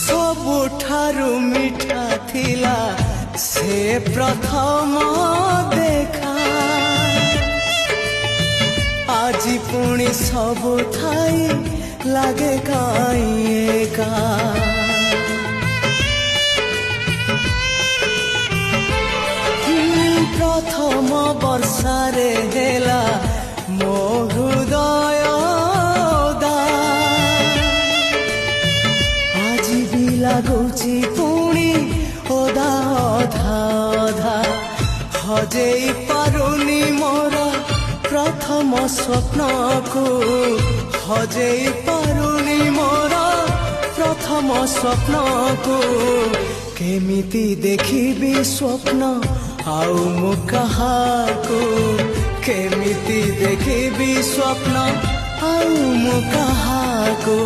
ସବୁଠାରୁ ମିଠା ଥିଲା ସେ ପ୍ରଥମ ଦେଖା। ଆଜି ପୁଣି ସବୁ ଥାଇ ଲାଗେ କାଇଁ ଏକା। ପ୍ରଥମ ବର୍ଷାରେ ହେଲା ମୋ ହୃଦୟ ଓଦା। ଆଜି ବି ଲାଗୁଛି ପୁଣି ଓଦା ଅଧା ଅଧା। ହଜେଇ ପାରୁନି ମୋର ପ୍ରଥମ ସ୍ୱପ୍ନକୁ। ହଜେଇ ପାରୁନି ମୋର ପ୍ରଥମ ସ୍ୱପ୍ନକୁ। କେମିତି ଦେଖିବି ସ୍ୱପ୍ନ ଆଉ ମୁଁ କାହାକୁ। କେମିତି ଦେଖିବି ସ୍ୱପ୍ନ ଆଉ ମୁଁ କାହାକୁ।